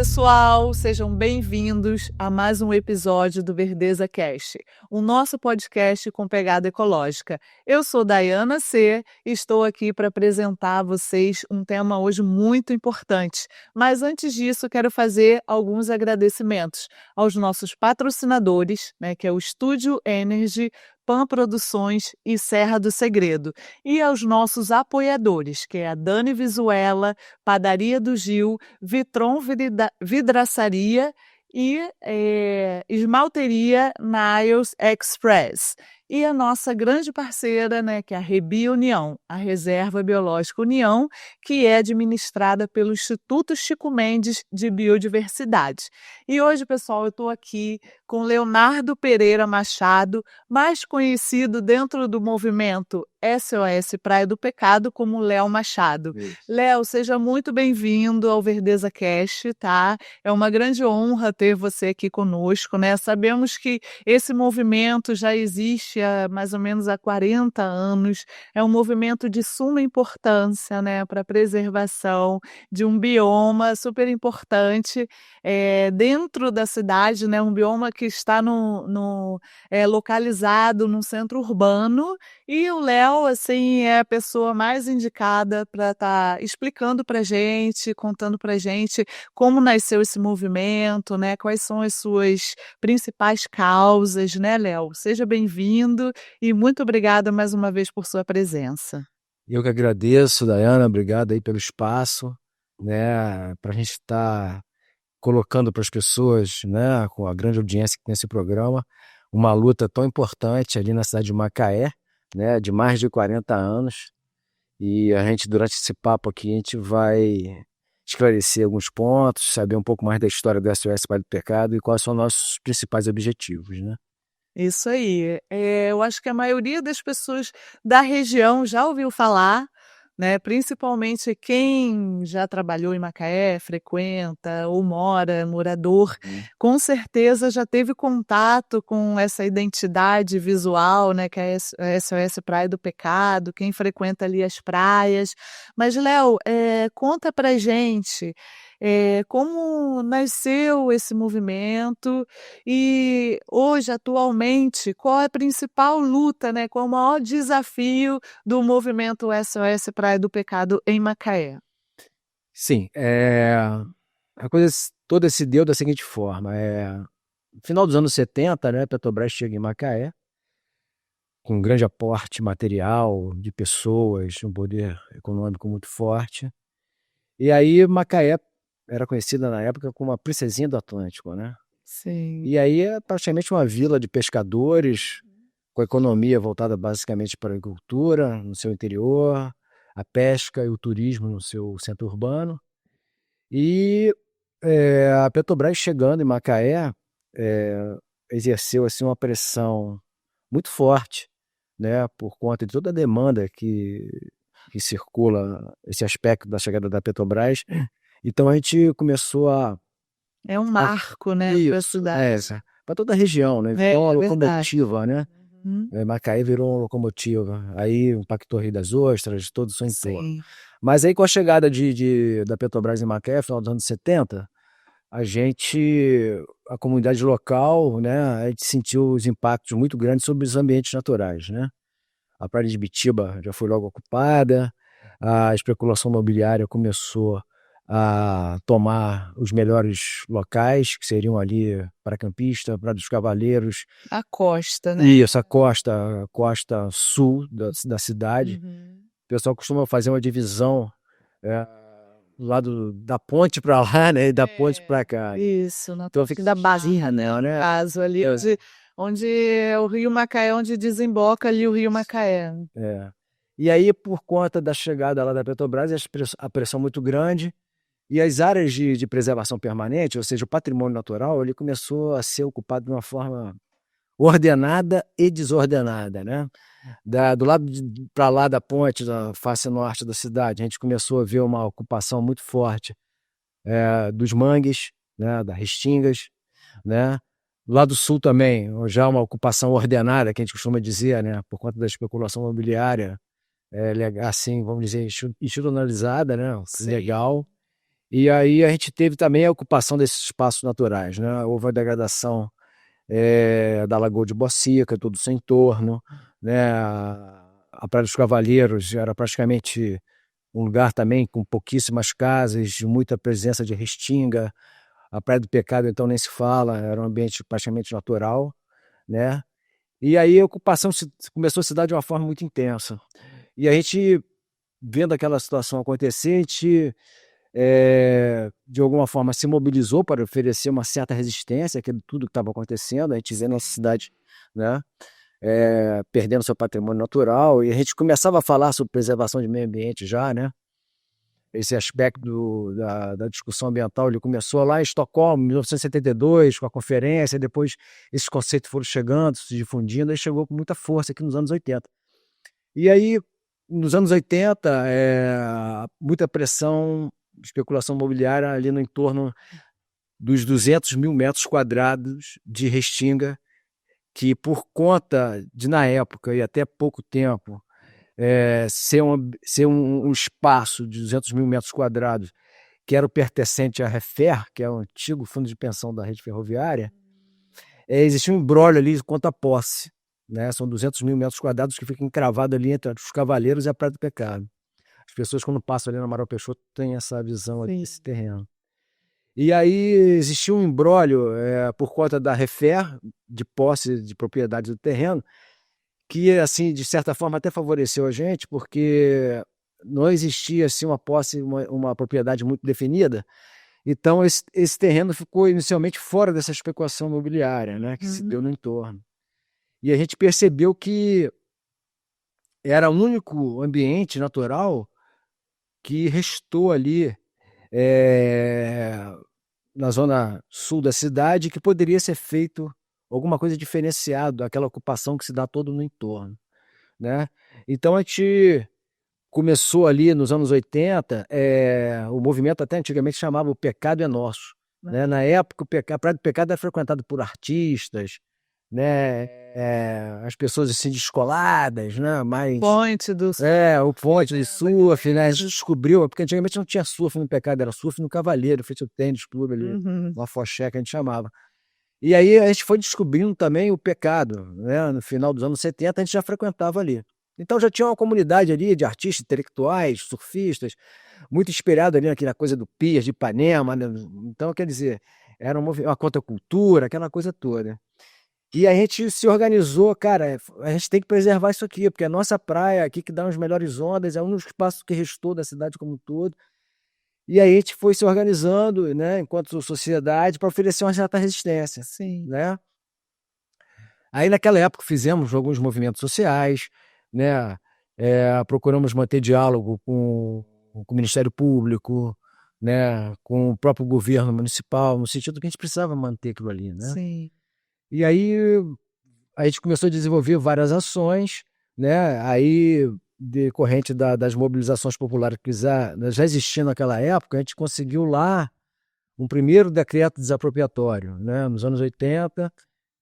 pessoal, sejam bem-vindos a mais um episódio do Verdeza Cast, o nosso podcast com pegada ecológica. Eu sou Dayana C. e estou aqui para apresentar a vocês um tema hoje muito importante. Mas antes disso, quero fazer alguns agradecimentos aos nossos patrocinadores, que é o Estúdio Energy, Pan Produções e Serra do Segredo, e aos nossos apoiadores, que é a Dani Visuela, Padaria do Gil, Vitron Vidraçaria e Esmalteria Niles Express. E a nossa grande parceira, que é a Rebi União, a Reserva Biológica União, que é administrada pelo Instituto Chico Mendes de Biodiversidade. E hoje, pessoal, eu estou aqui com Leonardo Pereira Machado, mais conhecido dentro do movimento SOS Praia do Pecado como Léo Machado. Léo, seja muito bem-vindo ao Verdeza Cast, tá? É uma grande honra ter você aqui conosco, né? Sabemos que esse movimento já existe há mais ou menos há 40 anos, é um movimento de suma importância, né, para a preservação de um bioma super importante dentro da cidade, né, um bioma que está localizado num centro urbano, e o Léo, assim, é a pessoa mais indicada para estar explicando para a gente, contando para a gente como nasceu esse movimento, né, quais são as suas principais causas, né, Léo? Seja bem-vindo e muito obrigada mais uma vez por sua presença. Eu que agradeço, Dayana, obrigado aí pelo espaço, né, para a gente estar colocando para as pessoas, né, com a grande audiência que tem esse programa, uma luta tão importante ali na cidade de Macaé, né, de mais de 40 anos, e a gente, durante esse papo aqui, a gente vai esclarecer alguns pontos, saber um pouco mais da história do SOS Praia do Pecado e quais são nossos principais objetivos, né? Isso aí. Eu acho que a maioria das pessoas da região já ouviu falar, né? Principalmente quem já trabalhou em Macaé, frequenta ou morador, com certeza já teve contato com essa identidade visual, né? Que é a SOS Praia do Pecado, quem frequenta ali as praias. Mas, Léo, conta pra gente como nasceu esse movimento e hoje, atualmente, qual é a principal luta, né? Qual é o maior desafio do movimento SOS Praia do Pecado em Macaé? Sim, a coisa toda se deu da seguinte forma, no final dos anos 70, né, a Petrobras chega em Macaé, com um grande aporte material, de pessoas, um poder econômico muito forte, e aí Macaé era conhecida na época como a princesinha do Atlântico, né? Sim. E aí é praticamente uma vila de pescadores, com a economia voltada basicamente para a agricultura no seu interior, a pesca e o turismo no seu centro urbano. E a Petrobras chegando em Macaé exerceu assim uma pressão muito forte, né, por conta de toda a demanda que circula esse aspecto da chegada da Petrobras. Então a gente começou É um marco, né, para a isso, cidade. para toda a região, né? É Virou uma verdade. locomotiva, né? Uhum. Macaé virou uma locomotiva. Aí impactou Rio das Ostras, todo o seu entorno. Sim. Mas aí com a chegada da Petrobras em Macaé, final dos anos 70, a comunidade local, né, a gente sentiu os impactos muito grandes sobre os ambientes naturais, né? A praia de Bitiba já foi logo ocupada, a especulação imobiliária começou a tomar os melhores locais, que seriam ali Paracampista, Praia dos Cavaleiros. A costa, né? Isso, a costa sul da cidade. Uhum. O pessoal costuma fazer uma divisão do lado da ponte para lá, né, e da ponte para cá. Isso, na Então fica da Basinha, né? caso ali onde é o Rio Macaé, onde desemboca ali o Rio Macaé. É. E aí, por conta da chegada lá da Petrobras, a pressão muito grande, e as áreas de preservação permanente, ou seja, o patrimônio natural, ele começou a ser ocupado de uma forma ordenada e desordenada, né? Do lado para lá da ponte, da face norte da cidade, a gente começou a ver uma ocupação muito forte dos mangues, né? Das restingas, né? Do lado sul também, já uma ocupação ordenada, que a gente costuma dizer, né? Por conta da especulação imobiliária, assim, vamos dizer, institucionalizada, né? Sim. Legal. E aí a gente teve também a ocupação desses espaços naturais, né? Houve a degradação da Lagoa de Bocica, todo o seu entorno, né? A Praia dos Cavaleiros era praticamente um lugar também com pouquíssimas casas, de muita presença de restinga. A Praia do Pecado, então, nem se fala, era um ambiente praticamente natural, né? E aí a ocupação começou a se dar de uma forma muito intensa. E a gente, vendo aquela situação acontecer, a gente, de alguma forma, se mobilizou para oferecer uma certa resistência àquilo tudo que estava acontecendo. A gente vê a nossa cidade, né, perdendo seu patrimônio natural, e a gente começava a falar sobre preservação de meio ambiente já, né? Esse aspecto da discussão ambiental, ele começou lá em Estocolmo, em 1972, com a conferência, depois esses conceitos foram chegando, se difundindo, e chegou com muita força aqui nos anos 80. E aí, nos anos 80, muita pressão, especulação imobiliária ali no entorno dos 200 mil metros quadrados de restinga, que por conta de, na época e até pouco tempo, ser um espaço de 200 mil metros quadrados, que era o pertencente à Refer, que é o antigo fundo de pensão da rede ferroviária, existia um imbróglio ali quanto à posse, né? São 200 mil metros quadrados que ficam encravados ali entre os Cavaleiros e a Praia do Pecado. As pessoas, quando passam ali na Amaral Peixoto, têm essa visão desse terreno. E aí existia um imbróglio por conta da Refer, de posse de propriedade do terreno, que, assim, de certa forma, até favoreceu a gente, porque não existia assim, uma posse, uma propriedade muito definida. Então, esse terreno ficou inicialmente fora dessa especulação imobiliária, né, que se deu no entorno. E a gente percebeu que era o único ambiente natural que restou ali na zona sul da cidade, que poderia ser feito alguma coisa diferenciado daquela ocupação que se dá todo no entorno, né? Então a gente começou ali nos anos 80, o movimento até antigamente chamava O Pecado é Nosso, né? Na época a Praia do Pecado era frequentada por artistas, né? As pessoas assim descoladas, né? Mais Ponte do o ponte de surf, né? A gente descobriu, porque antigamente não tinha surf no Pecado, era surf no Cavaleiro, feito o tênis clube ali, uma foché que a gente chamava. E aí a gente foi descobrindo também o Pecado, né? No final dos anos 70 a gente já frequentava ali. Então já tinha uma comunidade ali de artistas intelectuais, surfistas, muito inspirado ali naquela coisa do Pias, de Ipanema, né? Então, quer dizer, era uma contracultura, aquela coisa toda. E a gente se organizou, cara, a gente tem que preservar isso aqui, porque a nossa praia aqui que dá as melhores ondas, é um dos espaços que restou da cidade como um todo. E aí a gente foi se organizando, né, enquanto sociedade, para oferecer uma certa resistência. Sim. Né? Aí naquela época fizemos alguns movimentos sociais, né, procuramos manter diálogo com o Ministério Público, né, com o próprio governo municipal, no sentido que a gente precisava manter aquilo ali, né? Sim. E aí a gente começou a desenvolver várias ações, né? Aí, decorrente das mobilizações populares que já existiam naquela época, a gente conseguiu lá um primeiro decreto desapropriatório, né? Nos anos 80,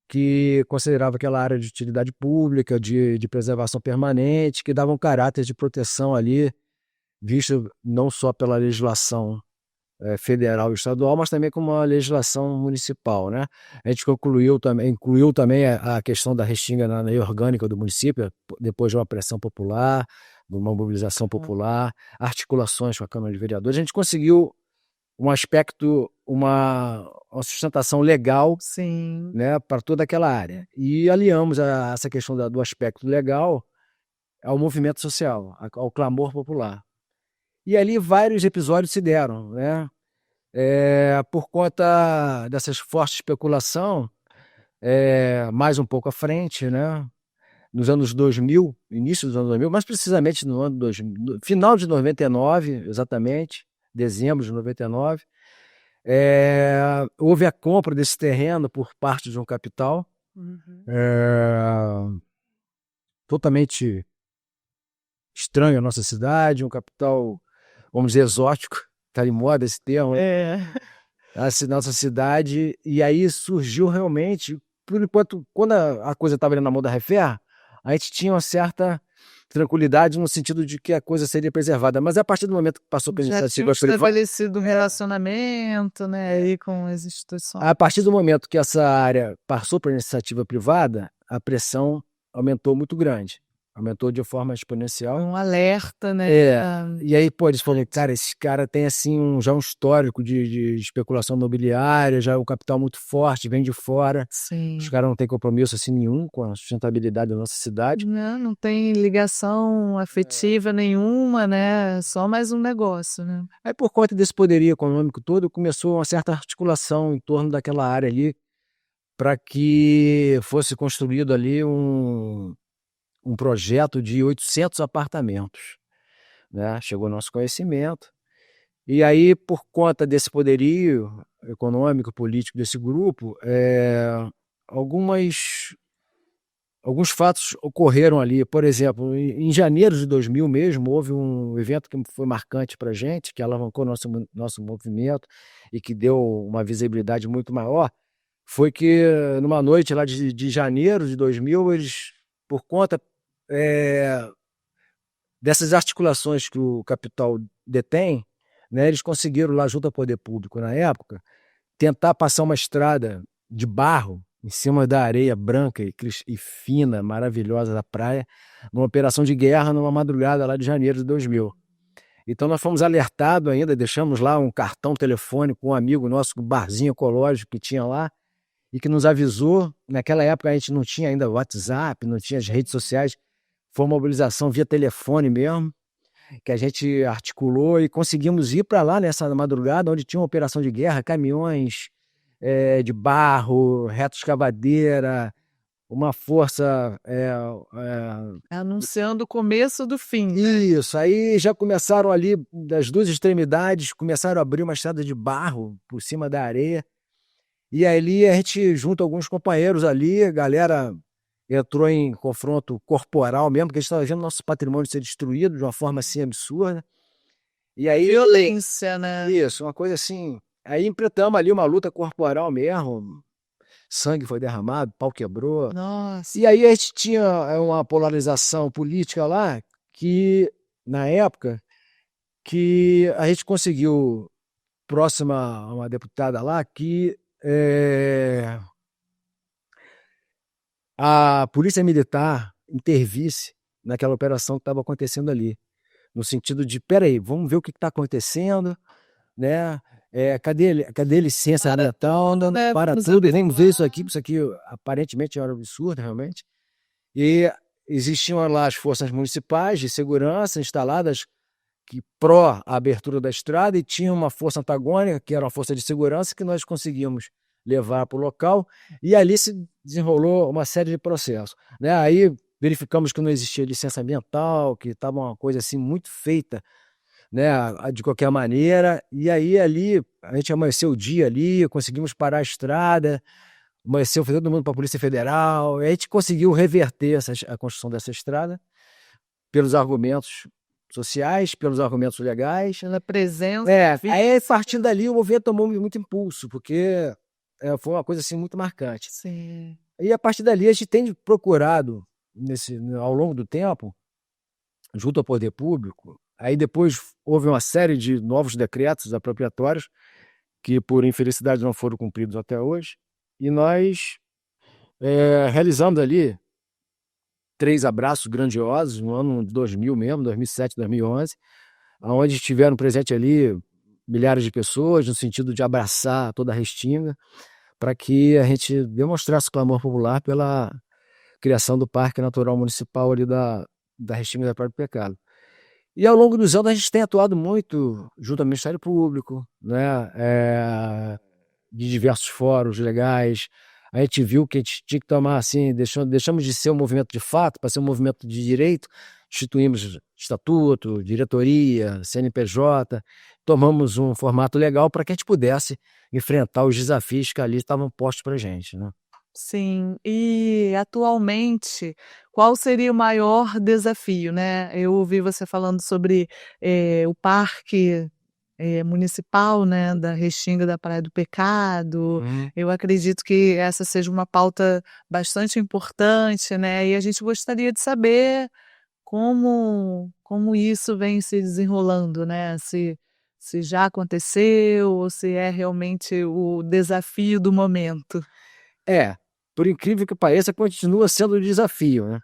que considerava aquela área de utilidade pública, de preservação permanente, que dava um caráter de proteção ali, visto não só pela legislação federal e estadual, mas também com uma legislação municipal, né? A gente incluiu também a questão da restinga na lei orgânica do município, depois de uma pressão popular, de uma mobilização popular, articulações com a Câmara de Vereadores. A gente conseguiu um aspecto, uma sustentação legal, Sim, né, para toda aquela área. E aliamos essa questão do aspecto legal ao movimento social, ao clamor popular. E ali vários episódios se deram, né? Por conta dessas fortes especulação, mais um pouco à frente, né? Nos anos 2000, início dos anos 2000, mais precisamente no ano 2000, final de 99, exatamente, dezembro de 99, houve a compra desse terreno por parte de um capital totalmente estranho à nossa cidade, um capital, vamos dizer, exótico, está em moda esse termo, a nossa cidade, e aí surgiu realmente, por enquanto, quando a coisa estava ali na mão da Refer, a gente tinha uma certa tranquilidade no sentido de que a coisa seria preservada. Mas a partir do momento que passou pela Já tinha iniciativa privada, estabelecido um relacionamento, né, aí com as instituições. a partir do momento que essa área passou para a iniciativa privada, a pressão aumentou muito grande. Aumentou de forma exponencial. Um alerta, né? E aí, pô, eles falaram, cara, esse cara tem assim já um histórico de especulação imobiliária, já o capital muito forte, vem de fora. Sim. Os caras não têm compromisso assim nenhum com a sustentabilidade da nossa cidade. Não tem ligação afetiva nenhuma, né? Só mais um negócio, né? Aí, por conta desse poderio econômico todo, começou uma certa articulação em torno daquela área ali para que fosse construído ali um projeto de 800 apartamentos, né? Chegou ao nosso conhecimento. E aí, por conta desse poderio econômico, político desse grupo, alguns fatos ocorreram ali. Por exemplo, em janeiro de 2000 mesmo, houve um evento que foi marcante para a gente, que alavancou nosso movimento e que deu uma visibilidade muito maior. Foi que, numa noite lá de janeiro de 2000, eles, por conta dessas articulações que o capital detém, né, eles conseguiram lá junto ao poder público na época tentar passar uma estrada de barro em cima da areia branca e fina, maravilhosa da praia, numa operação de guerra numa madrugada lá de janeiro de 2000. Então nós fomos alertados ainda, deixamos lá um cartão telefônico com um amigo nosso, um barzinho ecológico que tinha lá, e que nos avisou. Naquela época a gente não tinha ainda WhatsApp, não tinha as redes sociais, foi uma mobilização via telefone mesmo, que a gente articulou e conseguimos ir para lá nessa madrugada, onde tinha uma operação de guerra, caminhões de barro, retroescavadeira, uma força... Anunciando o começo do fim. Isso, aí já começaram ali, das duas extremidades, começaram a abrir uma estrada de barro por cima da areia, e ali a gente, junto a alguns companheiros ali, a galera entrou em confronto corporal mesmo, porque a gente estava vendo nosso patrimônio ser destruído de uma forma assim absurda. E aí, violência, né? Isso, uma coisa assim. Aí empretamos ali uma luta corporal mesmo, sangue foi derramado, pau quebrou. Nossa. E aí a gente tinha uma polarização política lá, que na época, que a gente conseguiu, próxima a uma deputada lá, que a polícia militar intervisse naquela operação que estava acontecendo ali, no sentido de, peraí, vamos ver o que está acontecendo, né? Cadê a licença ambiental? Para tudo, e nem ver isso aqui aparentemente era um absurdo, realmente. E existiam lá as forças municipais de segurança instaladas que pró a abertura da estrada, e tinha uma força antagônica, que era uma força de segurança, que nós conseguimos levar para o local, e ali se desenrolou uma série de processos, né? Aí verificamos que não existia licença ambiental, que estava uma coisa assim muito feita, né, de qualquer maneira. E aí ali a gente amanheceu o dia ali, conseguimos parar a estrada, amanheceu todo mundo para a Polícia Federal, e a gente conseguiu reverter a construção dessa estrada pelos argumentos sociais, pelos argumentos legais. Pela presença. Aí partindo dali o movimento tomou muito impulso, porque foi uma coisa assim muito marcante. Sim. E a partir dali a gente tem procurado, ao longo do tempo, junto ao poder público. Aí depois houve uma série de novos decretos apropriatórios que, por infelicidade, não foram cumpridos até hoje. E nós realizamos ali 3 abraços grandiosos no ano de 2000 mesmo, 2007, 2011, onde estiveram presentes ali milhares de pessoas, no sentido de abraçar toda a Restinga, para que a gente demonstrasse o clamor popular pela criação do Parque Natural Municipal ali da Restinga da Praia do Pecado. E ao longo dos anos a gente tem atuado muito junto ao Ministério Público, né? De diversos fóruns legais. A gente viu que a gente tinha que tomar assim, deixamos de ser um movimento de fato para ser um movimento de direito, instituímos estatuto, diretoria, CNPJ, tomamos um formato legal para que a gente pudesse enfrentar os desafios que ali estavam postos para a gente, né? Sim, e atualmente, qual seria o maior desafio, né? Eu ouvi você falando sobre o parque municipal, né, da Restinga da Praia do Pecado. Eu acredito que essa seja uma pauta bastante importante, né? E a gente gostaria de saber como isso vem se desenrolando, né, se já aconteceu ou se é realmente o desafio do momento. É, por incrível que pareça, continua sendo um desafio, né.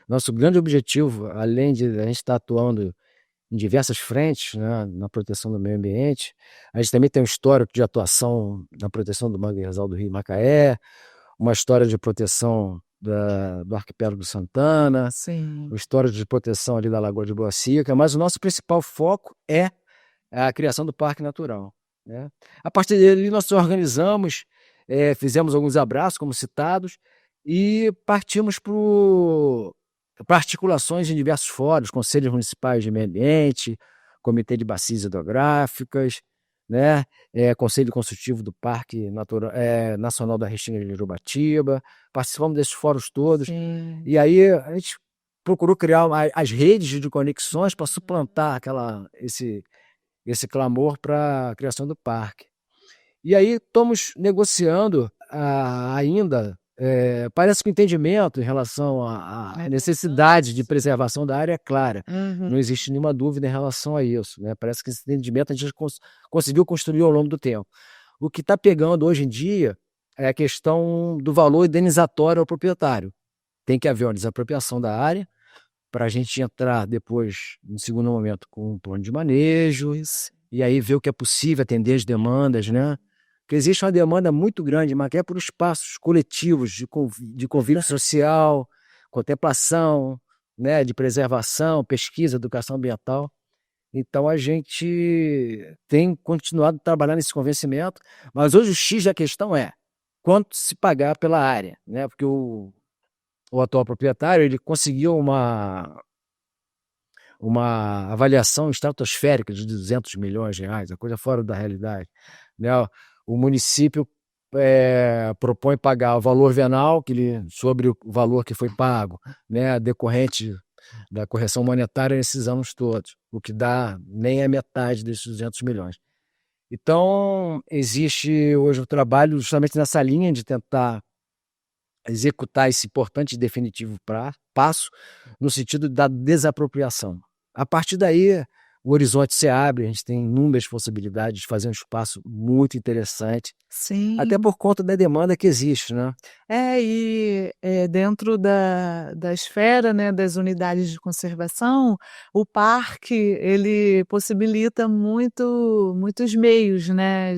Nosso grande objetivo, além de a gente estar atuando em diversas frentes, né, na proteção do meio ambiente, a gente também tem um histórico de atuação na proteção do manguezal do Rio Macaé, uma história de proteção do arquipélago do Santana, Sim. uma história de proteção ali da Lagoa de Boa Seca, mas o nosso principal foco é a criação do parque natural, né. A partir dele nós nos organizamos, fizemos alguns abraços, como citados, e partimos para articulações em diversos fóruns, conselhos municipais de meio ambiente, comitê de bacias hidrográficas, né, conselho consultivo do Parque Nacional da Restinga de Jurubatiba, participamos desses fóruns todos, Sim. e aí a gente procurou criar as redes de conexões para suplantar esse clamor para a criação do parque. E aí estamos negociando ainda, parece que o entendimento em relação à necessidade de preservação da área é clara. Uhum. Não existe nenhuma dúvida em relação a isso, né? Parece que esse entendimento a gente conseguiu construir ao longo do tempo. O que está pegando hoje em dia é a questão do valor indenizatório ao proprietário. Tem que haver uma desapropriação da área para a gente entrar depois, no segundo momento, com um plano de manejo, e aí ver o que é possível, atender as demandas, né? Porque existe uma demanda muito grande, mas que é por espaços coletivos de convívio social, contemplação, né, de preservação, pesquisa, educação ambiental. Então a gente tem continuado a trabalhar nesse convencimento, mas hoje o X da questão é quanto se pagar pela área, né? Porque o atual proprietário ele conseguiu uma avaliação estratosférica de 200 milhões de reais, a coisa fora da realidade, né? O município propõe pagar o valor venal sobre o valor que foi pago, né, decorrente da correção monetária nesses anos todos, o que dá nem a metade desses 200 milhões. Então, existe hoje o trabalho justamente nessa linha de tentar executar esse importante e definitivo passo no sentido da desapropriação. A partir daí, o horizonte se abre, a gente tem inúmeras possibilidades de fazer um espaço muito interessante, até Sim. por conta da demanda que existe, né? Dentro da esfera, né, das unidades de conservação, o parque ele possibilita muitos meios, né,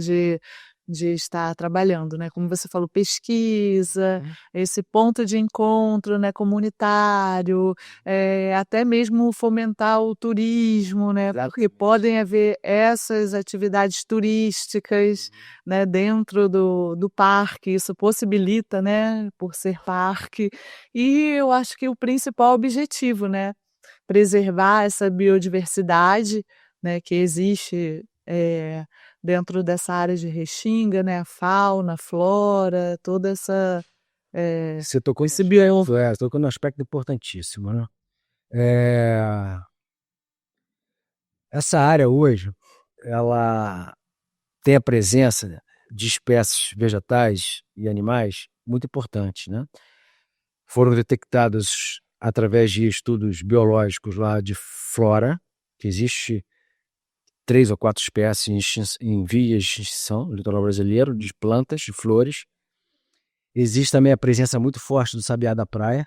de estar trabalhando, né, como você falou, pesquisa, esse ponto de encontro, né, comunitário, até mesmo fomentar o turismo, né, porque Exatamente. podem haver essas atividades turísticas, né, dentro do parque, isso possibilita, né, por ser parque. E eu acho que o principal objetivo, né, preservar essa biodiversidade, né, que existe, dentro dessa área de Restinga, né, a fauna, a flora, toda essa, Você tocou esse bio você tocou num aspecto importantíssimo, né? É, essa área hoje, ela tem a presença de espécies vegetais e animais muito importantes, né? Foram detectadas através de estudos biológicos lá de flora, que existe 3 ou 4 espécies em vias de extinção no litoral brasileiro, de plantas, de flores. Existe também a presença muito forte do sabiá da praia,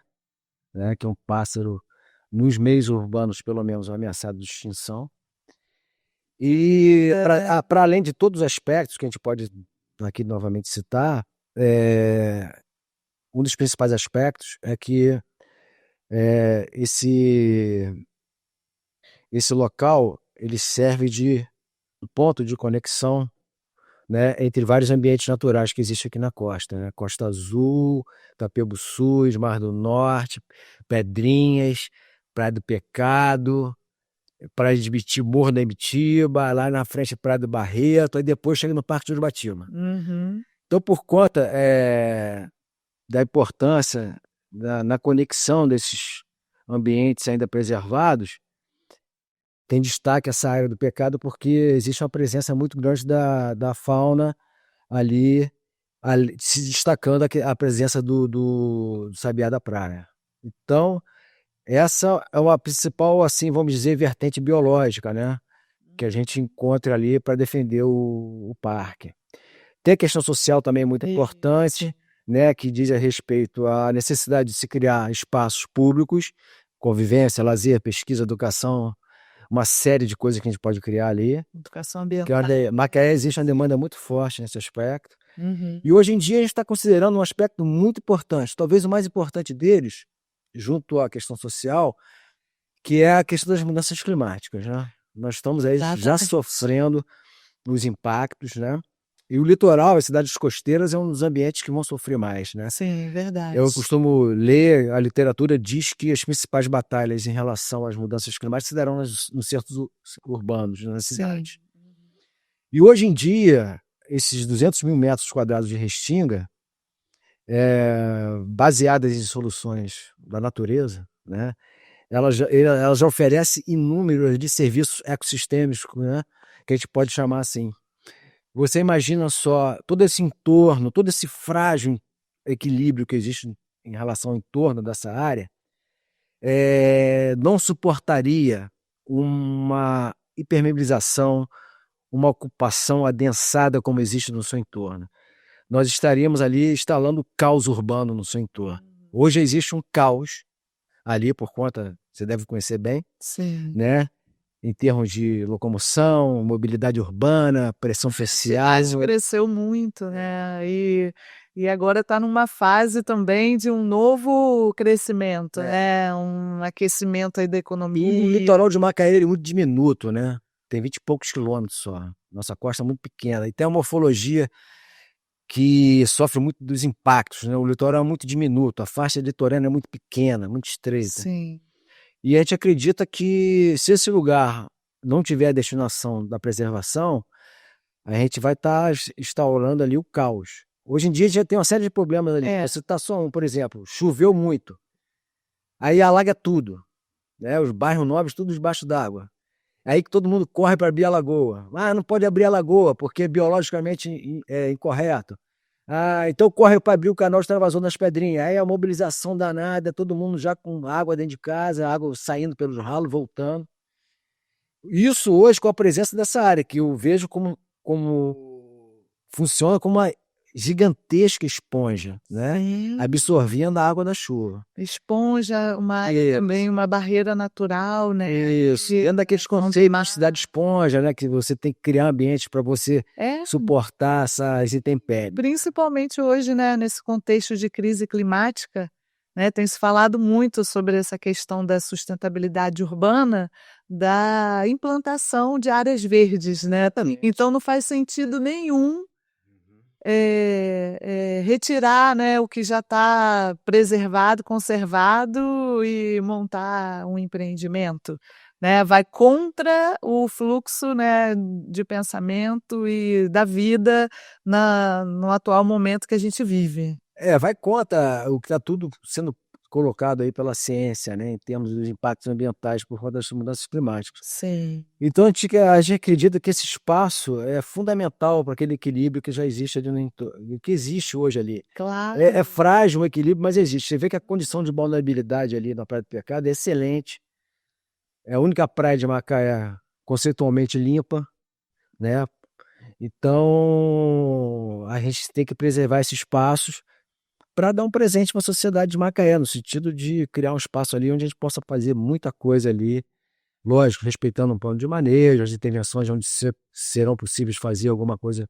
né, que é um pássaro nos meios urbanos, pelo menos, ameaçado de extinção. E para além de todos os aspectos que a gente pode aqui novamente citar, um dos principais aspectos é que esse local ele serve de ponto de conexão, né, entre vários ambientes naturais que existem aqui na costa, né? Costa Azul, Itapebuçus, Mar do Norte, Pedrinhas, Praia do Pecado, Praia de Morro da Ibitiba, lá na frente Praia do Barreto, aí depois chega no Parque de Urubatiba. Uhum. Então, por conta da importância na conexão desses ambientes ainda preservados, tem destaque essa área do pecado porque existe uma presença muito grande da fauna ali, se destacando a presença do sabiá da praia. Então, essa é uma principal, assim, vamos dizer, vertente biológica, né? Que a gente encontra ali para defender o parque. Tem a questão social também muito Isso. importante, né? Que diz a respeito à necessidade de se criar espaços públicos, convivência, lazer, pesquisa, educação, uma série de coisas que a gente pode criar ali. Educação Porque ambiental. Macaé existe uma demanda muito forte nesse aspecto. Uhum. E hoje em dia a gente está considerando um aspecto muito importante, talvez o mais importante deles, junto à questão social, que é a questão das mudanças climáticas, né? Nós estamos aí já Exatamente. sofrendo os impactos, né? E o litoral, as cidades costeiras, é um dos ambientes que vão sofrer mais, né? Sim, verdade. Eu costumo ler, a literatura diz que as principais batalhas em relação às mudanças climáticas se darão nos centros urbanos, nas cidades. E hoje em dia, esses 200 mil metros quadrados de restinga, baseadas em soluções da natureza, né? Ela já oferece inúmeros de serviços ecossistêmicos, né? Que a gente pode chamar assim. Você imagina só todo esse entorno, todo esse frágil equilíbrio que existe em relação ao entorno dessa área, não suportaria uma hipermeabilização, uma ocupação adensada como existe no seu entorno. Nós estaríamos ali instalando caos urbano no seu entorno. Hoje existe um caos ali por conta, você deve conhecer bem, Sim. né? Em termos de locomoção, mobilidade urbana, pressão social. Cresceu muito, né? E agora está numa fase também de um novo crescimento, né? Um aquecimento aí da E o economia. litoral de Macaé é muito diminuto, né? Tem 20 e poucos quilômetros só. Nossa costa é muito pequena. E tem uma morfologia que sofre muito dos impactos, né? O litoral é muito diminuto, a faixa litorânea é muito pequena, muito estreita. Sim. E a gente acredita que se esse lugar não tiver a destinação da preservação, a gente vai estar instaurando ali o caos. Hoje em dia já tem uma série de problemas ali. Você está só um, por exemplo, choveu muito, aí alaga tudo, né? Os bairros nobres, tudo debaixo d'água. Aí que todo mundo corre para abrir a lagoa. Ah, não pode abrir a lagoa porque é biologicamente é incorreto. Ah, então corre para abrir o canal de extravasão das pedrinhas. Aí a mobilização danada, todo mundo já com água dentro de casa, água saindo pelos ralos, voltando. Isso hoje com a presença dessa área, que eu vejo como funciona como uma gigantesca esponja, né? Absorvendo a água da chuva. Esponja, também uma barreira natural, né? Isso. Dentro daqueles conceitos de cidade esponja, né? Que você tem que criar ambiente para você suportar essas intempéries. Principalmente hoje, né? Nesse contexto de crise climática, né? Tem se falado muito sobre essa questão da sustentabilidade urbana, da implantação de áreas verdes, né? Então não faz sentido nenhum retirar, né, o que já está preservado, conservado e montar um empreendimento, né? Vai contra o fluxo, né, de pensamento e da vida no atual momento que a gente vive. Vai contra o que está tudo sendo colocado aí pela ciência, né, em termos dos impactos ambientais por conta das mudanças climáticas. Sim. Então a gente acredita que esse espaço é fundamental para aquele equilíbrio que já existe ali no entorno, que existe hoje ali. Claro. É frágil o equilíbrio, mas existe. Você vê que a condição de vulnerabilidade ali na Praia do Pecado é excelente. É a única praia de Macaé conceitualmente limpa, né? Então a gente tem que preservar esses espaços para dar um presente para a sociedade de Macaé, no sentido de criar um espaço ali onde a gente possa fazer muita coisa ali, lógico, respeitando um plano de manejo, as intervenções onde serão possíveis fazer alguma coisa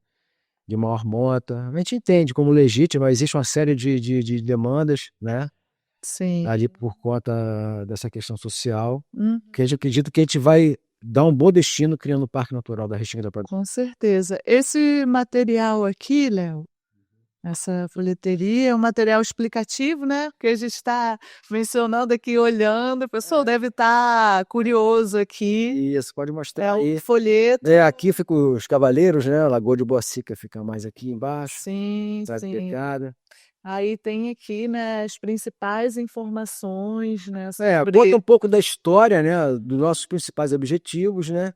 de maior monta. A gente entende como legítimo, mas existe uma série de demandas, né? Sim. Ali por conta dessa questão social, que a gente acredita que a gente vai dar um bom destino criando o Parque Natural da Restinga da Praia. Com certeza. Esse material aqui, Léo, essa folheteria é um material explicativo, né? Que a gente está mencionando aqui, olhando, o pessoal deve estar curioso aqui. Isso, pode mostrar aí. O folheto. Aqui ficam os cavaleiros, né? A Lagoa de Boacica fica mais aqui embaixo. Sim, sim. Pecada. Aí tem aqui, né, as principais informações, né? Conta um pouco da história, né? Dos nossos principais objetivos, né?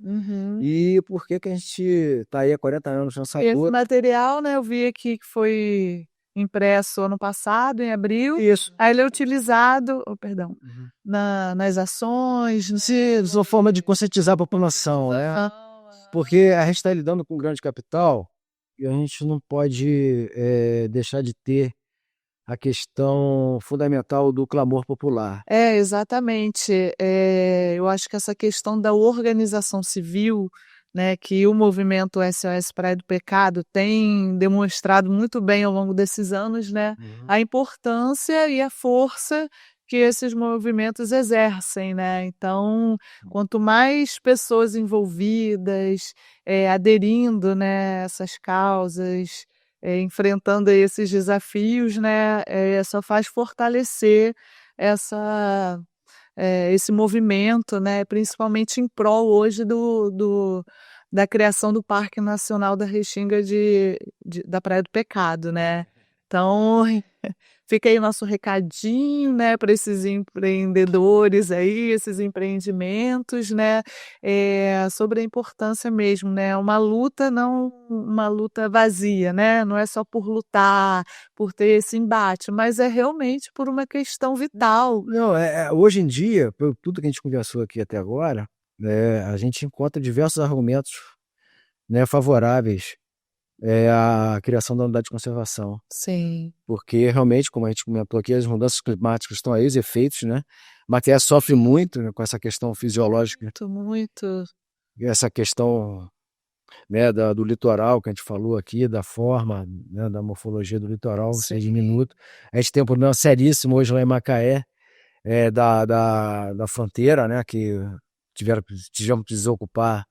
E por que a gente está aí há 40 anos nessa Esse luta. material, né, eu vi aqui que foi impresso ano passado, em abril. Isso. Aí ele é utilizado, perdão, Uhum. nas ações, Isso é uma forma de conscientizar a população, né? Porque a gente está lidando com grande capital e a gente não pode deixar de ter a questão fundamental do clamor popular. Exatamente. Eu acho que essa questão da organização civil, né, que o movimento SOS Praia do Pecado tem demonstrado muito bem ao longo desses anos, né, a importância e a força que esses movimentos exercem, né? Então, quanto mais pessoas envolvidas, aderindo, né, a essas causas, enfrentando esses desafios, né, só faz fortalecer essa esse movimento, né, principalmente em prol hoje da criação do Parque Nacional da Restinga da Praia do Pecado, né. Então, fica aí o nosso recadinho, né, para esses empreendedores aí, esses empreendimentos, né, sobre a importância mesmo, né, uma luta não uma luta vazia, né, não é só por lutar, por ter esse embate, mas é realmente por uma questão vital. Não, hoje em dia, por tudo que a gente conversou aqui até agora, a gente encontra diversos argumentos, né, favoráveis à criação da unidade de conservação. Sim. Porque realmente, como a gente comentou aqui, as mudanças climáticas estão aí, os efeitos, né? Macaé sofre muito, né, com essa questão fisiológica, Muito, muito. essa questão, né, do litoral que a gente falou aqui, da forma, né, da morfologia do litoral, ser diminuto. A gente tem um problema seríssimo hoje lá em Macaé, da fronteira, né, que tivemos que desocupar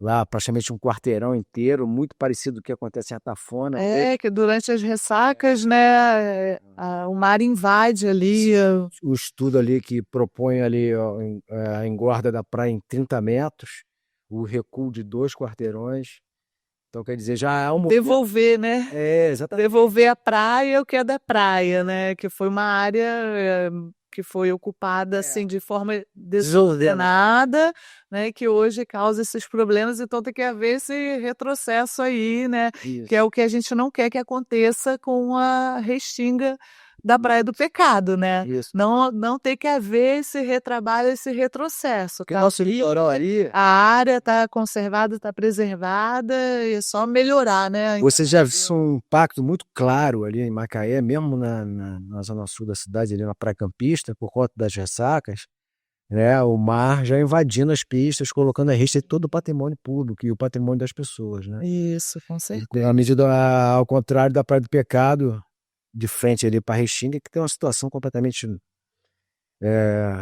lá praticamente um quarteirão inteiro, muito parecido com o que acontece em Atafona. Que durante as ressacas, né, o mar invade ali. O estudo ali que propõe ali a engorda da praia em 30 metros, o recuo de 2 quarteirões. Então, quer dizer, já há um Devolver, né? exatamente. Devolver a praia o que é da praia, né? Que foi uma área que foi ocupada assim de forma desordenada, né? Que hoje causa esses problemas, então tem que haver esse retrocesso aí, né? Que é o que a gente não quer que aconteça com a Restinga da Praia do Pecado, né? Isso. Não tem que haver esse retrabalho, esse retrocesso. Porque o nosso litoral ali, A área está conservada, está preservada, e é só melhorar, né? você já viu um impacto muito claro ali em Macaé, mesmo na zona sul da cidade, ali na Praia Campista, por conta das ressacas, né? O mar já invadindo as pistas, colocando a risca de todo o patrimônio público e o patrimônio das pessoas, né? Isso, com certeza. À medida, ao contrário da Praia do Pecado, de frente ali para a Restinga, que tem uma situação completamente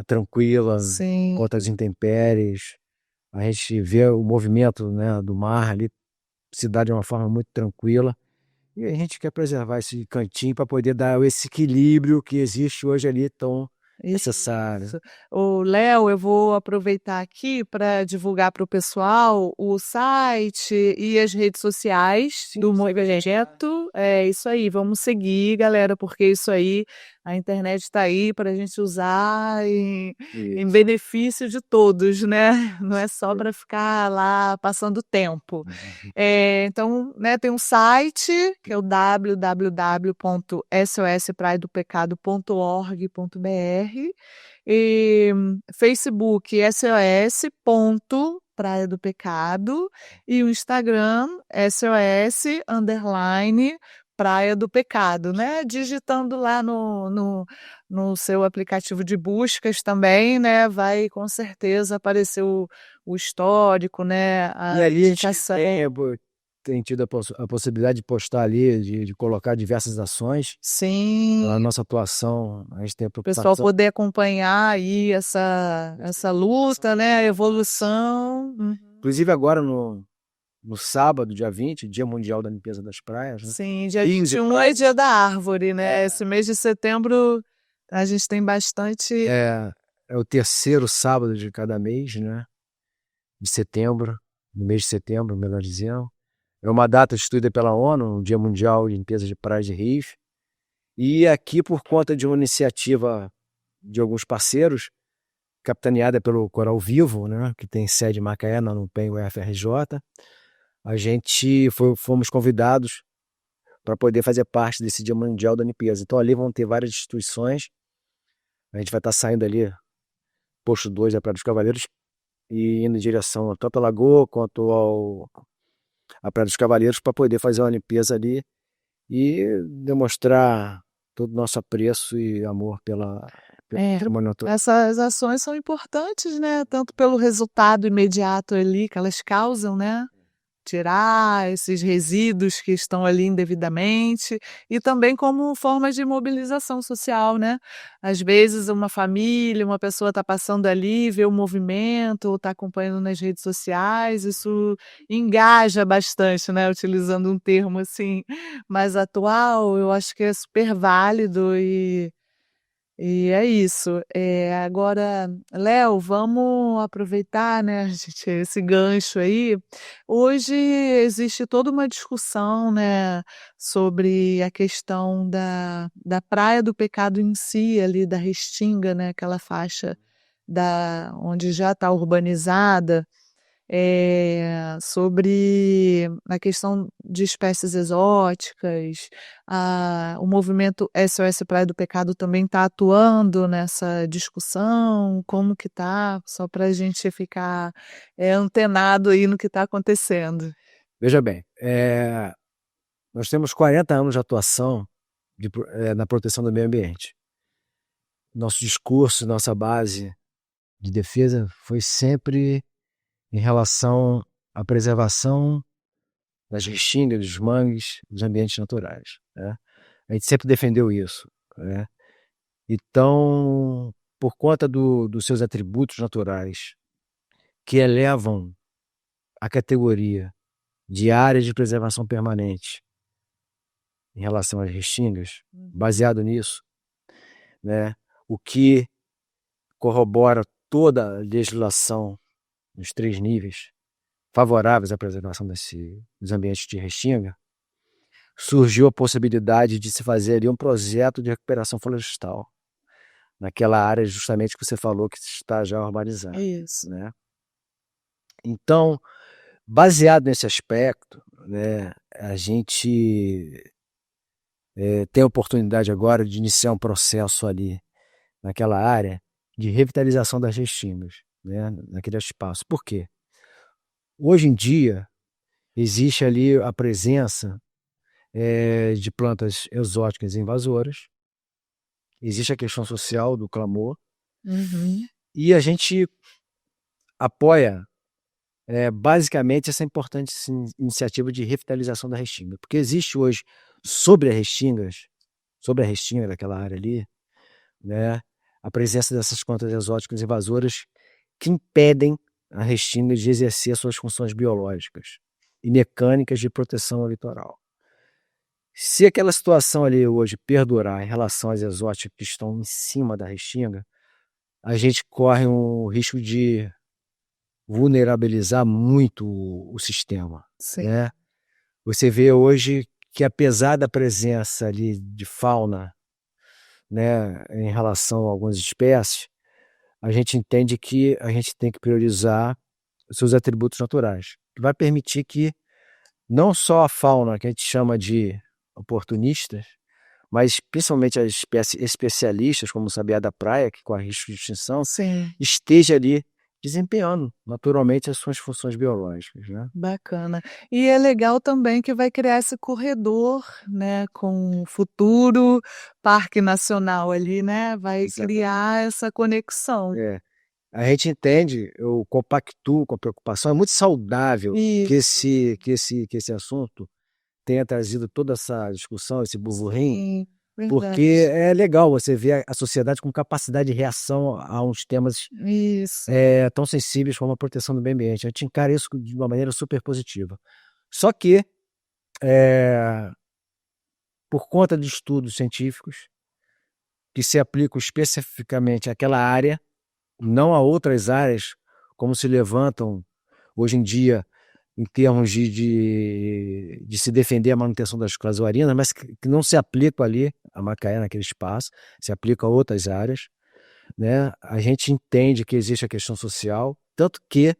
tranquila, Sim. contra as intempéries. A gente vê o movimento, né, do mar ali, cidade de uma forma muito tranquila. E a gente quer preservar esse cantinho para poder dar esse equilíbrio que existe hoje ali tão necessário. Isso. Ô, Léo, eu vou aproveitar aqui para divulgar para o pessoal o site e as redes sociais do Movimento. É isso aí, vamos seguir, galera, porque isso aí, a internet está aí para a gente usar em Isso. benefício de todos, né? Não é só para ficar lá passando tempo. Então, né, tem um site que é o www.sospraiadopecado.org.br e Facebook SOS ponto Praia do Pecado e o Instagram SOS underline Praia do Pecado, né? Digitando lá no seu aplicativo de buscas também, né? Vai com certeza aparecer o histórico, né? E ali a gente indicação. tem tido a possibilidade de postar ali, de colocar diversas ações. Sim. A nossa atuação, a gente tem a O pessoal preocupação. poder acompanhar aí essa luta, né? A evolução. Inclusive agora no sábado, dia 20, Dia Mundial da Limpeza das Praias, né? Sim, dia 21 é dia da árvore, né? Esse mês de setembro a gente tem bastante. É o terceiro sábado de cada mês, né? De setembro, no mês de setembro, melhor dizendo. É uma data instituída pela ONU, o Dia Mundial de Limpeza de Praias e Rios. E aqui, por conta de uma iniciativa de alguns parceiros, capitaneada pelo Coral Vivo, né, que tem sede em Macaé, na NUPEM UFRJ, a gente fomos convidados para poder fazer parte desse Dia Mundial da Limpeza. Então ali vão ter várias instituições, a gente vai estar saindo ali, posto 2 da Praia dos Cavaleiros, e indo em direção tanto à Lagoa quanto à Praia dos Cavaleiros para poder fazer uma limpeza ali e demonstrar todo o nosso apreço e amor pelo patrimônio natural. Essas ações são importantes, né? Tanto pelo resultado imediato ali que elas causam, né? Tirar esses resíduos que estão ali indevidamente e também como forma de mobilização social, né? Às vezes uma família, uma pessoa está passando ali, vê o movimento, ou está acompanhando nas redes sociais, isso engaja bastante, né? Utilizando um termo assim mais atual, eu acho que é super válido e é isso. Agora, Léo, vamos aproveitar, né, gente, esse gancho aí. Hoje existe toda uma discussão, né, sobre a questão da Praia do Pecado em si, ali da Restinga, né, aquela faixa onde já está urbanizada sobre a questão de espécies exóticas, o movimento SOS Praia do Pecado também está atuando nessa discussão, como que tá, só para a gente ficar antenado aí no que está acontecendo. Veja bem, nós temos 40 anos de atuação na proteção do meio ambiente. Nosso discurso, nossa base de defesa foi sempre em relação à preservação das restingas, dos mangues, dos ambientes naturais, né? A gente sempre defendeu isso, né? Então, por conta dos seus atributos naturais, que elevam a categoria de áreas de preservação permanente em relação às restingas, baseado nisso, né? O que corrobora toda a legislação nos 3 níveis favoráveis à preservação dos ambientes de restinga, surgiu a possibilidade de se fazer ali um projeto de recuperação florestal naquela área justamente que você falou que está já urbanizada. Isso. Né? Então, baseado nesse aspecto, né, a gente tem a oportunidade agora de iniciar um processo ali naquela área de revitalização das restingas, né, naquele espaço. Por quê? Hoje em dia, existe ali a presença de plantas exóticas invasoras, existe a questão social do clamor, e a gente apoia basicamente essa importante iniciativa de revitalização da restinga, porque existe hoje sobre a restinga daquela área ali, né, a presença dessas plantas exóticas invasoras que impedem a restinga de exercer suas funções biológicas e mecânicas de proteção ao litoral. Se aquela situação ali hoje perdurar em relação às exóticas que estão em cima da restinga, a gente corre um risco de vulnerabilizar muito o sistema. Né? Você vê hoje que, apesar da presença ali de fauna, né, em relação a algumas espécies, a gente entende que a gente tem que priorizar os seus atributos naturais, que vai permitir que não só a fauna que a gente chama de oportunistas, mas principalmente as espécies especialistas, como o sabiá da praia, que corre risco de extinção, esteja ali desempenhando naturalmente as suas funções biológicas, né? Bacana. E é legal também que vai criar esse corredor, né, com o futuro Parque Nacional ali, né? Vai criar essa conexão. A gente entende, eu compactuo com a preocupação, é muito saudável que esse assunto tenha trazido toda essa discussão, esse burburinho, porque é legal você ver a sociedade com capacidade de reação a uns temas tão sensíveis como a proteção do meio ambiente. A gente encara isso de uma maneira super positiva. Só que, por conta de estudos científicos que se aplicam especificamente àquela área, não a outras áreas, como se levantam hoje em dia em termos de se defender a manutenção das casuarinas, mas que não se aplicam ali a Macaé, naquele espaço, se aplica a outras áreas. Né? A gente entende que existe a questão social, tanto que,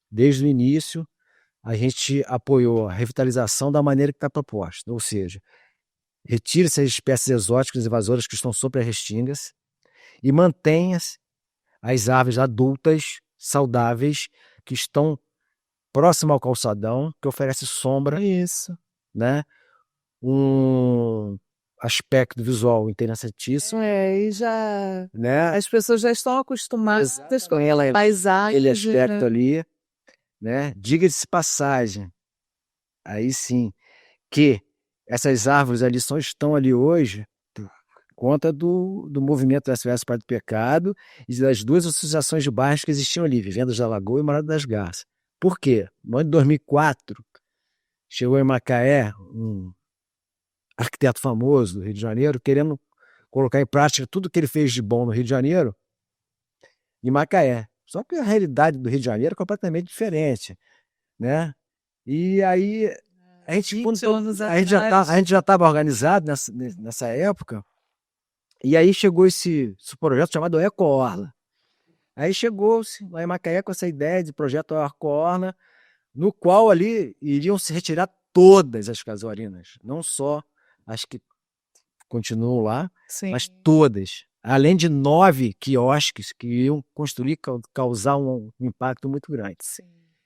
desde o início, a gente apoiou a revitalização da maneira que está proposta, ou seja, retire essas espécies exóticas invasoras que estão sobre as restingas e mantenha as árvores adultas, saudáveis, que estão próximas ao calçadão, que oferece sombra, Isso. né? Um aspecto visual interessantíssimo, E já né? as pessoas já estão acostumadas com Ela, paisagem, aquele aspecto né? ali, né? Diga-se passagem, aí sim, que essas árvores ali só estão ali hoje por conta do movimento SOS para o Pecado e das duas associações de bairros que existiam ali, Vivendas da Lagoa e Morada das Garças. Por quê? No ano de 2004, chegou em Macaé um arquiteto famoso do Rio de Janeiro, querendo colocar em prática tudo que ele fez de bom no Rio de Janeiro, em Macaé. Só que a realidade do Rio de Janeiro é completamente diferente, né? E aí a gente, 20 anos a gente já estava organizado nessa época, e aí chegou esse projeto chamado Eco-Orla. Aí chegou-se lá em Macaé com essa ideia de projeto Eco-Orla, no qual ali iriam se retirar todas as casuarinas, não só as que continuam lá, mas todas. Além de 9 quiosques que iam construir, causar um impacto muito grande.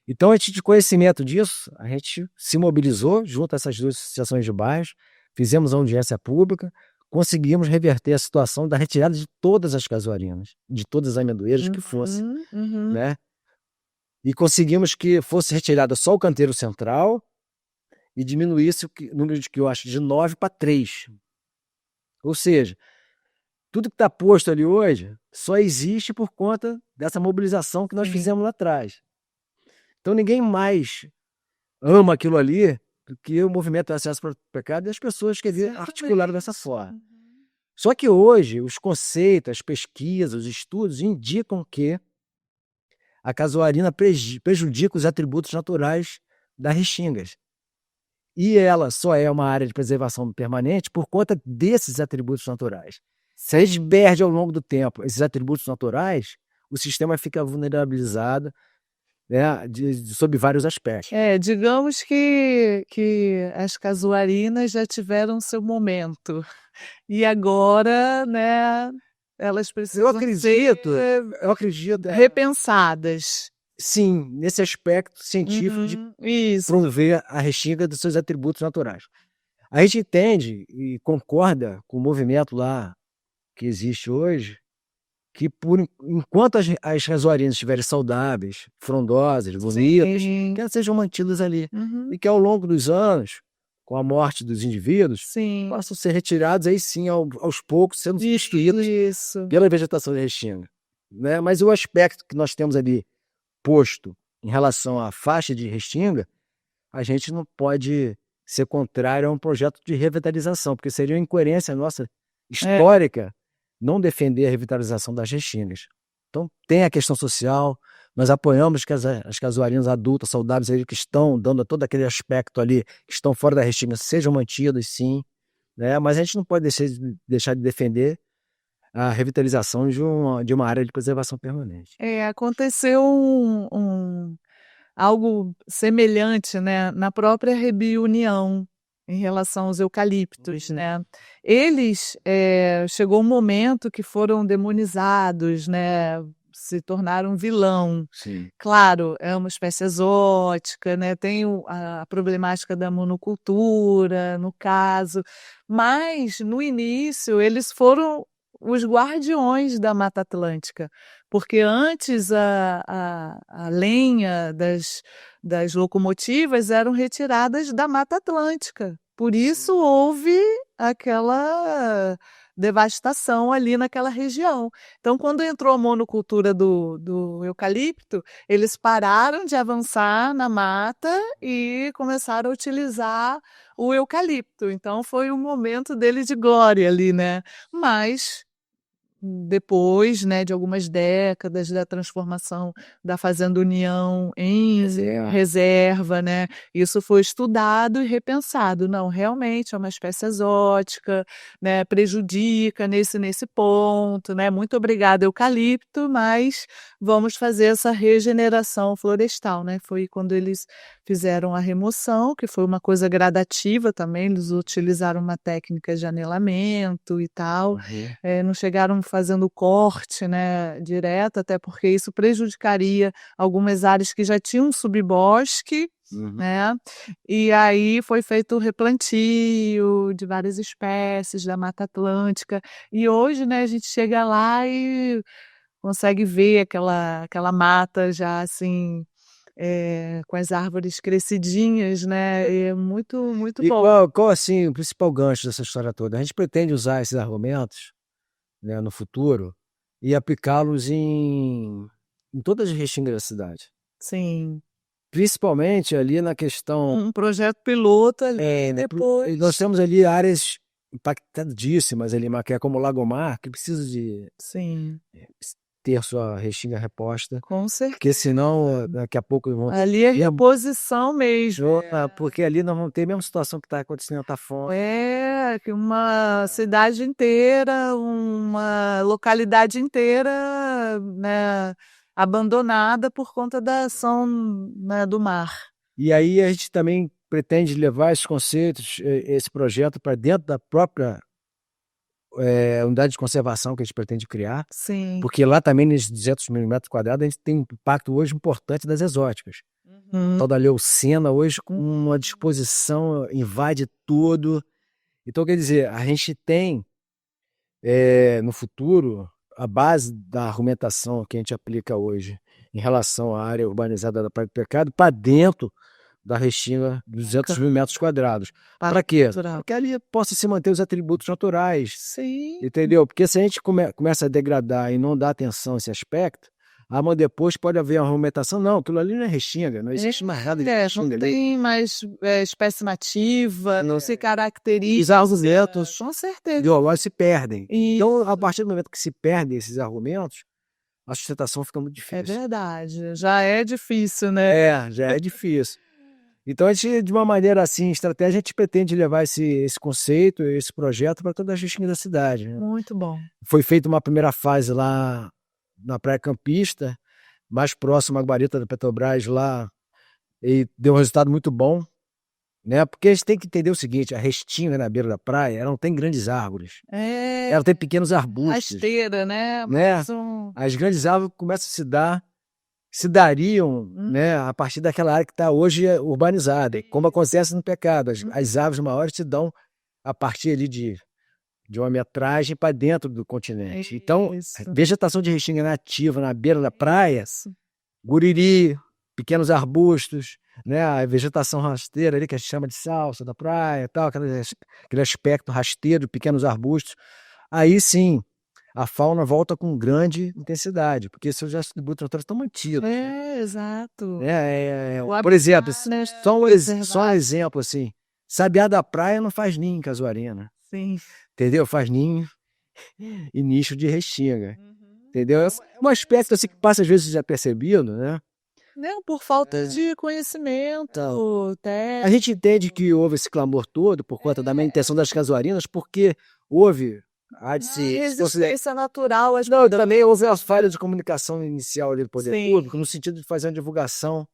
Então, a gente, de conhecimento disso, a gente se mobilizou junto a essas duas associações de bairros, fizemos a audiência pública, conseguimos reverter a situação da retirada de todas as casuarinas, de todas as amendoeiras que fosse, né? E conseguimos que fosse retirada só o canteiro central e diminuísse o número de quiosques de 9 para 3. Ou seja, tudo que está posto ali hoje só existe por conta dessa mobilização que nós fizemos lá atrás. Então ninguém mais ama aquilo ali do que o movimento Acesso para o Pecado e as pessoas que articularam dessa forma. Só que hoje os conceitos, as pesquisas, os estudos indicam que a casuarina prejudica os atributos naturais das restingas. E ela só é uma área de preservação permanente por conta desses atributos naturais. Se a gente perde ao longo do tempo esses atributos naturais, o sistema fica vulnerabilizado, né, sob vários aspectos. Digamos que as casuarinas já tiveram seu momento. E agora, né, elas precisam ser Eu acredito. repensadas. Sim, nesse aspecto científico de promover a restinga dos seus atributos naturais. A gente entende e concorda com o movimento lá que existe hoje, que enquanto as casuarinas estiverem saudáveis, frondosas, bonitas, que elas sejam mantidas ali. E que ao longo dos anos, com a morte dos indivíduos, possam ser retirados aí sim, aos poucos, sendo substituídos pela vegetação da restinga. Né? Mas o aspecto que nós temos ali posto em relação à faixa de restinga, a gente não pode ser contrário a um projeto de revitalização, porque seria uma incoerência nossa histórica não defender a revitalização das restingas. Então, tem a questão social, nós apoiamos que as casuarinas adultas, saudáveis, aí, que estão dando todo aquele aspecto ali, que estão fora da restinga, sejam mantidas, sim, né? Mas a gente não pode deixar de defender a revitalização de uma área de preservação permanente. Aconteceu algo semelhante, né, na própria Rebiunião, em relação aos eucaliptos, né? Eles, chegou um momento que foram demonizados, né? Se tornaram vilão. Sim. Claro, é uma espécie exótica, né? Tem a problemática da monocultura, no caso, mas no início eles foram os guardiões da Mata Atlântica, porque antes a lenha das locomotivas eram retiradas da Mata Atlântica. Por isso houve aquela devastação ali naquela região. Então, quando entrou a monocultura do eucalipto, eles pararam de avançar na mata e começaram a utilizar o eucalipto. Então, foi um momento dele de glória ali, né? Mas depois, né, de algumas décadas da transformação da Fazenda União em reserva, né, isso foi estudado e repensado. Não, realmente é uma espécie exótica, né, prejudica nesse ponto, né, muito obrigada eucalipto, mas vamos fazer essa regeneração florestal, né, foi quando eles fizeram a remoção, que foi uma coisa gradativa também, eles utilizaram uma técnica de anelamento e tal, não chegaram fazendo corte, né, direto, até porque isso prejudicaria algumas áreas que já tinham subbosque, né? E aí foi feito o replantio de várias espécies da Mata Atlântica. E hoje, né, a gente chega lá e consegue ver aquela mata já assim, com as árvores crescidinhas, né? E é muito, muito E bom. qual assim, o principal gancho dessa história toda? A gente pretende usar esses argumentos, né, no futuro e aplicá-los em todas as restingas da cidade. Sim. Principalmente ali na questão. Um projeto piloto ali, Nós depois. temos ali áreas impactadíssimas ali, que é como o Lagomar, que precisa de Sim, ter sua restinga reposta, com porque certeza. senão daqui a pouco vão Ali é reposição mesmo. porque ali nós vamos ter a mesma situação que está acontecendo na Tafona. É, que uma cidade inteira, uma localidade inteira, né, abandonada por conta da ação, né, do mar. E aí a gente também pretende levar esses conceitos, esse projeto para dentro da própria unidade de conservação que a gente pretende criar, Sim. porque lá também nesses 200 mil metros quadrados a gente tem um impacto hoje importante das exóticas. Tal da leucena hoje com uma disposição invade tudo. Então, quer dizer, a gente tem no futuro a base da argumentação que a gente aplica hoje em relação à área urbanizada da Praia do Pecado para dentro da restinga dos 200 mil metros quadrados. Para quê? Para que ali possa se manter os atributos naturais. Sim. Entendeu? Porque se a gente começa a degradar e não dá atenção a esse aspecto, mas depois pode haver uma argumentação, não, aquilo ali não é restinga, não existe mais nada de restinga Não ali. tem mais espécie nativa, não se caracteriza. Os argumentos Com certeza. biológicos se perdem. E Então, a partir do momento que se perdem esses argumentos, a sustentação fica muito é difícil. verdade, já é difícil, né? Já é difícil. Então, a gente, de uma maneira assim, estratégia, a gente pretende levar esse conceito, esse projeto para toda a restinga da cidade, né? Muito bom. Foi feita uma primeira fase lá na Praia Campista, mais próximo à guarita da Petrobras lá, e deu um resultado muito bom, né? Porque a gente tem que entender o seguinte, a restinga na beira da praia, ela não tem grandes árvores, ela tem pequenos arbustos. Rasteira, né? As grandes árvores começam a se dariam, né, a partir daquela área que está hoje urbanizada, e como acontece no Pecado, as árvores maiores se dão a partir ali de uma metragem para dentro do continente. Então, vegetação de restinga nativa na beira da praia, guriri, pequenos arbustos, né, a vegetação rasteira ali que a gente chama de salsa da praia, tal, aquele aspecto rasteiro, pequenos arbustos. Aí sim, a fauna volta com grande intensidade, porque seus atributos naturais estão mantidos. Exato. Por exemplo, só um exemplo assim, sabiá da praia não faz ninho em casuarina. Sim. Entendeu? Faz ninho e nicho de restinga. Entendeu? É um aspecto assim que passa às vezes desapercebido, né? Não, por falta de conhecimento. A gente entende que houve esse clamor todo por conta da manutenção das casuarinas, porque houve resistência natural. Não, também houve as falhas de comunicação inicial ali do poder público, no sentido de fazer uma divulgação,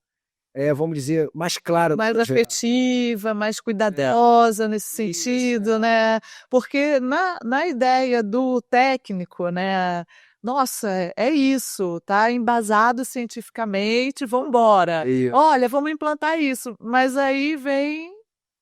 vamos dizer, mais clara. Mais afetiva, mais cuidadosa nesse sentido, né? Porque na ideia do técnico, né? Nossa, é isso, tá embasado cientificamente, vamos embora. Olha, vamos implantar isso. Mas aí vem,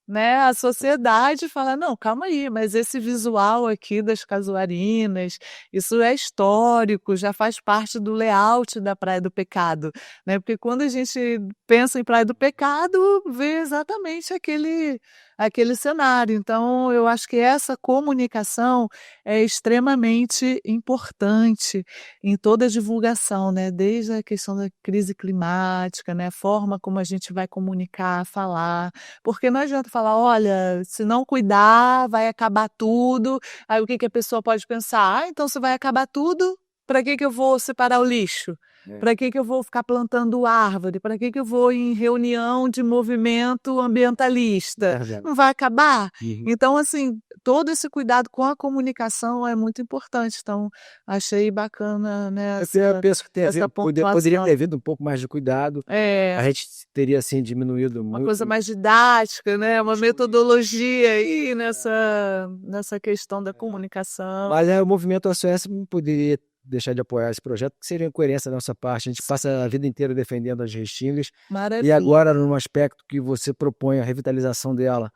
né, a sociedade fala, não, calma aí, mas esse visual aqui das casuarinas, isso é histórico, já faz parte do layout da Praia do Pecado, né? Porque quando a gente pensa em Praia do Pecado, vê exatamente aquele cenário. Então, eu acho que essa comunicação é extremamente importante em toda a divulgação, né? Desde a questão da crise climática, né? A forma como a gente vai comunicar, falar, porque não adianta falar: "Olha, se não cuidar, vai acabar tudo". Aí o que que a pessoa pode pensar? "Ah, então se vai acabar tudo, para que que eu vou separar o lixo? É, Para que que eu vou ficar plantando árvore? Para que que eu vou em reunião de movimento ambientalista? verdade. Não vai acabar?". Uhum. Então, assim, todo esse cuidado com a comunicação é muito importante. Então, achei bacana, né, Eu penso que tem essa havido poderia pontuação. ter havido um pouco mais de cuidado, É. a gente teria, assim, diminuído Uma coisa muito mais didática, né, uma os ruídos. metodologia aí É. nessa questão da É. comunicação. Mas, o movimento SOS não poderia deixar de apoiar esse projeto, que seria incoerência da nossa parte. A gente passa a vida inteira defendendo as restingas, e Maravilha. agora num aspecto que você propõe a revitalização dela,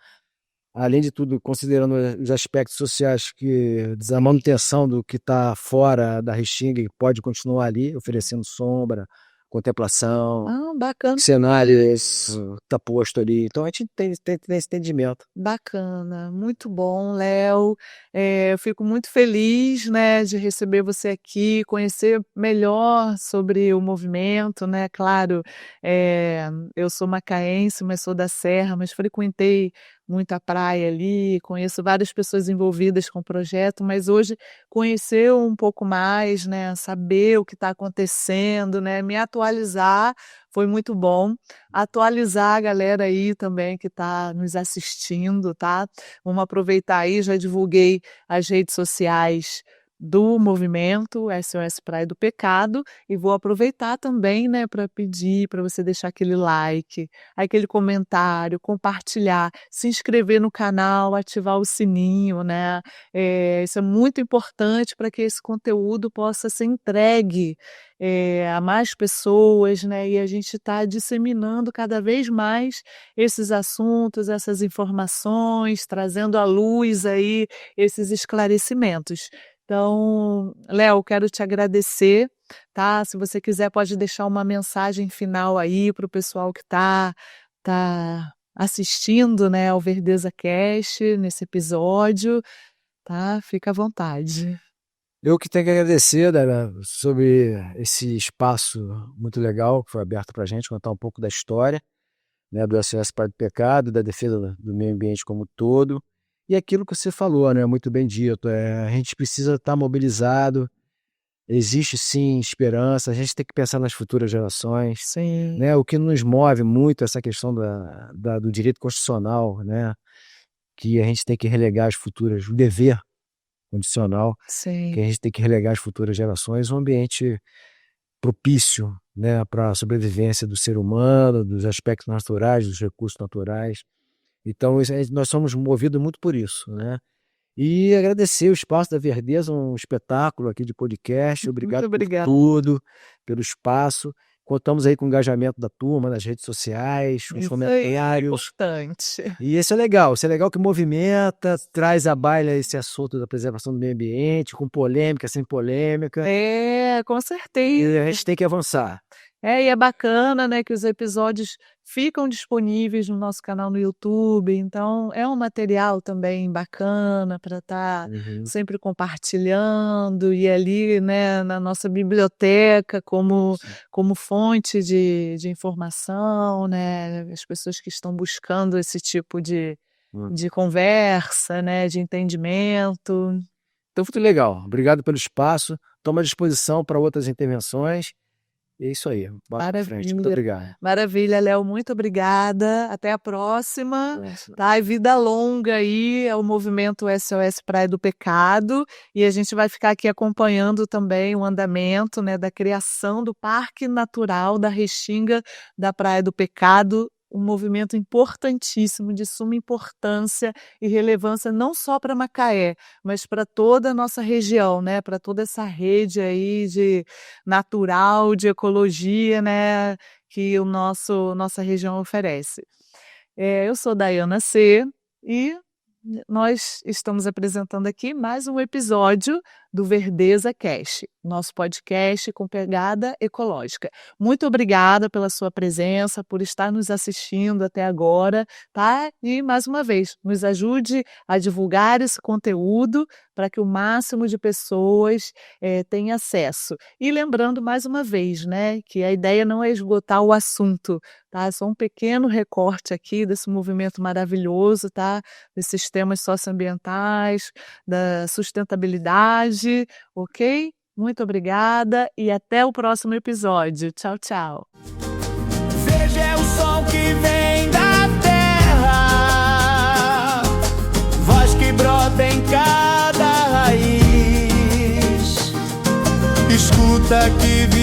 além de tudo, considerando os aspectos sociais que a manutenção do que está fora da restinga e pode continuar ali, oferecendo sombra, contemplação, Ah, bacana. cenários está posto ali. Então a gente tem esse entendimento. Bacana, muito bom, Léo. Eu fico muito feliz, né, de receber você aqui, conhecer melhor sobre o movimento, né. Claro, eu sou macaense, mas sou da serra, mas frequentei muito a praia ali, conheço várias pessoas envolvidas com o projeto, mas hoje conhecer um pouco mais, né, saber o que está acontecendo, né, me atualizar foi muito bom. Atualizar a galera aí também que está nos assistindo, tá. Vamos aproveitar aí, já divulguei as redes sociais do movimento SOS Praia do Pecado e vou aproveitar também, né, para pedir para você deixar aquele like, aquele comentário, compartilhar, se inscrever no canal, ativar o sininho, né. Isso é muito importante para que esse conteúdo possa ser entregue a mais pessoas, né, e a gente está disseminando cada vez mais esses assuntos, essas informações, trazendo à luz aí esses esclarecimentos. Então, Léo, quero te agradecer, tá? Se você quiser pode deixar uma mensagem final aí para o pessoal que tá assistindo, né, ao Verdeza Cast nesse episódio, tá? Fica à vontade. Eu que tenho que agradecer, Dara, sobre esse espaço muito legal que foi aberto para a gente, contar um pouco da história, né, do SOS Praia do Pecado, da defesa do meio ambiente como um todo, e aquilo que você falou, né, muito bem dito, a gente precisa estar mobilizado, existe sim esperança, a gente tem que pensar nas futuras gerações, Sim, né, o que nos move muito é essa questão do direito constitucional, né, que a gente tem que relegar as futuras, o dever condicional, que sim. a gente tem que relegar às futuras gerações um ambiente propício, né, para a sobrevivência do ser humano, dos aspectos naturais, dos recursos naturais. Então, nós somos movidos muito por isso, né? E agradecer o Espaço da Verdeza, um espetáculo aqui de podcast. Muito Obrigado por obrigada. tudo, pelo espaço. Contamos aí com o engajamento da turma nas redes sociais, com os Isso aí é comentários. importante. E isso é legal que movimenta, traz à baila esse assunto da preservação do meio ambiente, com polêmica, sem polêmica, É, com e certeza. a gente tem que avançar. E é bacana, né, que os episódios ficam disponíveis no nosso canal no YouTube, então é um material também bacana para estar Uhum. sempre compartilhando e ali, né, na nossa biblioteca Sim. como fonte de informação, né, as pessoas que estão buscando esse tipo Hum. de conversa, né, de entendimento. Então, muito legal. Obrigado pelo espaço. Estou à disposição para outras intervenções. E é isso aí. Bora para frente. Muito Maravilha. obrigado. Maravilha, Léo, muito obrigada. Até a próxima, Nossa. tá? E vida longa aí ao movimento SOS Praia do Pecado. E a gente vai ficar aqui acompanhando também o andamento, né, da criação do Parque Natural da Restinga da Praia do Pecado. Um movimento importantíssimo, de suma importância e relevância não só para Macaé, mas para toda a nossa região, né? Para toda essa rede aí de natural, de ecologia, né, que o nossa região oferece. Eu sou Daiana C. e nós estamos apresentando aqui mais um episódio do Verdeza Cast, nosso podcast com pegada ecológica. Muito obrigada pela sua presença, por estar nos assistindo até agora, tá? E mais uma vez, nos ajude a divulgar esse conteúdo para que o máximo de pessoas tenha acesso. E lembrando mais uma vez, né, que a ideia não é esgotar o assunto, tá? É só um pequeno recorte aqui desse movimento maravilhoso, tá? Desses temas socioambientais, da sustentabilidade, ok? Muito obrigada e até o próximo episódio. Tchau, tchau. Veja é o som que vem da terra, voz que brota em cada raiz, escuta que